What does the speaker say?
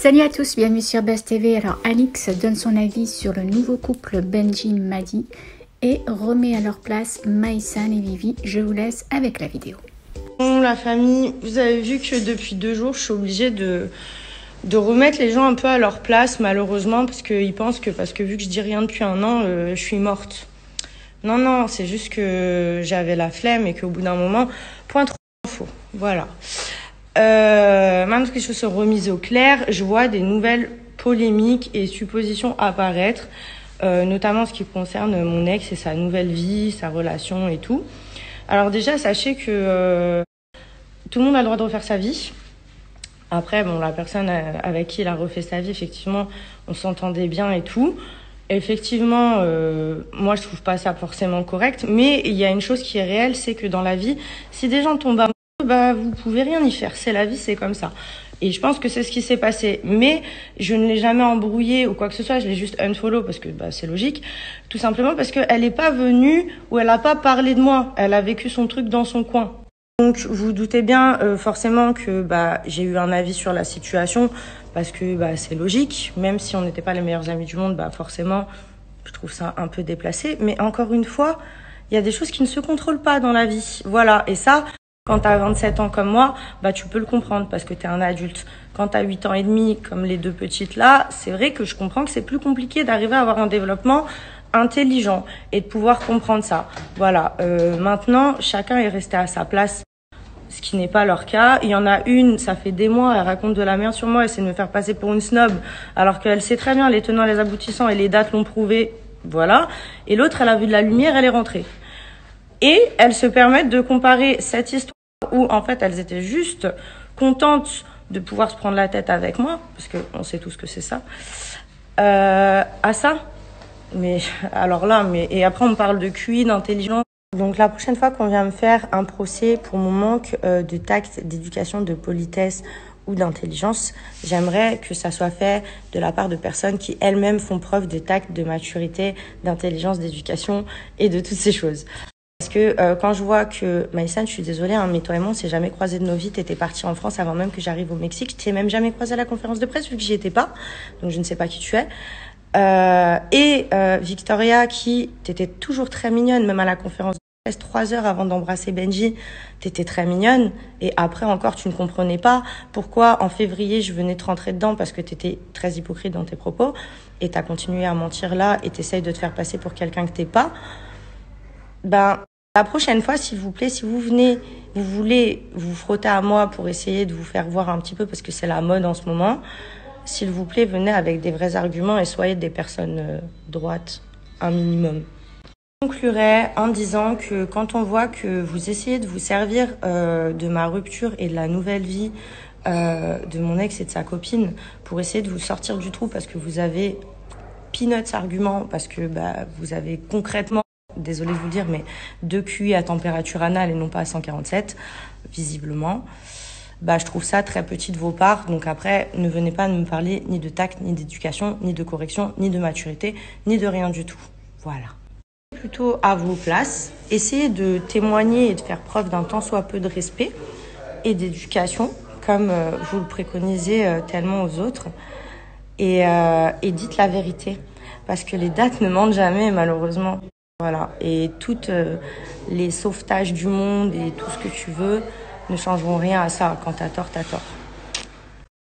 Salut à tous, bienvenue sur Buzz TV. Alors Alix donne son avis sur le nouveau couple Benji-Madi et remet à leur place Maïsan et Vivi. Je vous laisse avec la vidéo. Bon, la famille, vous avez vu que depuis 2 jours, je suis obligée de remettre les gens un peu à leur place, malheureusement, parce qu'ils pensent que vu que je dis rien depuis 1 an, je suis morte. Non, c'est juste que j'avais la flemme et qu'au bout d'un moment, point trop d'infos. Voilà. Maintenant que les choses sont remises au clair, je vois des nouvelles polémiques et suppositions apparaître, notamment en ce qui concerne mon ex et sa nouvelle vie, sa relation et tout. Alors déjà, sachez que tout le monde a le droit de refaire sa vie. Après, bon, la personne avec qui il a refait sa vie, effectivement, on s'entendait bien et tout. Effectivement, moi, je trouve pas ça forcément correct. Mais il y a une chose qui est réelle, c'est que dans la vie, si des gens tombent amoureux, vous pouvez rien y faire. C'est la vie, c'est comme ça. Et je pense que c'est ce qui s'est passé. Mais je ne l'ai jamais embrouillé ou quoi que ce soit. Je l'ai juste unfollow parce que c'est logique. Tout simplement parce qu'elle n'est pas venue ou elle n'a pas parlé de moi. Elle a vécu son truc dans son coin. Donc vous doutez bien forcément que j'ai eu un avis sur la situation parce que c'est logique, même si on n'était pas les meilleurs amis du monde, forcément je trouve ça un peu déplacé. Mais encore une fois, il y a des choses qui ne se contrôlent pas dans la vie. Voilà, et ça, quand tu as 27 ans comme moi, tu peux le comprendre parce que tu es un adulte. Quand tu as 8 ans et demi, comme les 2 petites là, c'est vrai que je comprends que c'est plus compliqué d'arriver à avoir un développement intelligent et de pouvoir comprendre ça. Voilà, maintenant, chacun est resté à sa place, ce qui n'est pas leur cas. Il y en a une, ça fait des mois, elle raconte de la merde sur moi, elle essaie de me faire passer pour une snob, alors qu'elle sait très bien les tenants, les aboutissants et les dates l'ont prouvé. Voilà. Et l'autre, elle a vu de la lumière, elle est rentrée. Et elles se permettent de comparer cette histoire où, en fait, elles étaient juste contentes de pouvoir se prendre la tête avec moi, parce qu'on sait tous que c'est ça, à ça. Mais alors là, et après on parle de QI, d'intelligence. Donc la prochaine fois qu'on vient me faire un procès pour mon manque de tact, d'éducation, de politesse ou d'intelligence, j'aimerais que ça soit fait de la part de personnes qui elles-mêmes font preuve de tact, de maturité, d'intelligence, d'éducation et de toutes ces choses. Parce que quand je vois que Maïsan, je suis désolée, mais toi et moi on s'est jamais croisés de nos vies. T'étais partie en France avant même que j'arrive au Mexique. Je t'ai même jamais croisée à la conférence de presse vu que j'y étais pas. Donc je ne sais pas qui tu es. Victoria, qui t'étais toujours très mignonne, même à la conférence de presse, 3 heures avant d'embrasser Benji, t'étais très mignonne. Et après encore, tu ne comprenais pas pourquoi en février je venais te rentrer dedans parce que t'étais très hypocrite dans tes propos et t'as continué à mentir là et t'essayes de te faire passer pour quelqu'un que t'es pas. La prochaine fois, s'il vous plaît, si vous venez, vous voulez vous frotter à moi pour essayer de vous faire voir un petit peu parce que c'est la mode en ce moment, s'il vous plaît, venez avec des vrais arguments et soyez des personnes droites, un minimum. Je conclurai en disant que quand on voit que vous essayez de vous servir de ma rupture et de la nouvelle vie de mon ex et de sa copine pour essayer de vous sortir du trou parce que vous avez peanuts arguments, parce que vous avez concrètement, désolée de vous le dire, mais 2 QI à température anale et non pas à 147, visiblement. Je trouve ça très petit de vos parts. Donc après, ne venez pas me parler ni de tact, ni d'éducation, ni de correction, ni de maturité, ni de rien du tout. Voilà. Plutôt à vos places, essayez de témoigner et de faire preuve d'un tant soit peu de respect et d'éducation, comme vous le préconisez tellement aux autres. Et dites la vérité. Parce que les dates ne mentent jamais, malheureusement. Voilà. Et toutes les sauvetages du monde et tout ce que tu veux ne changeront rien à ça. Quand t'as tort, t'as tort.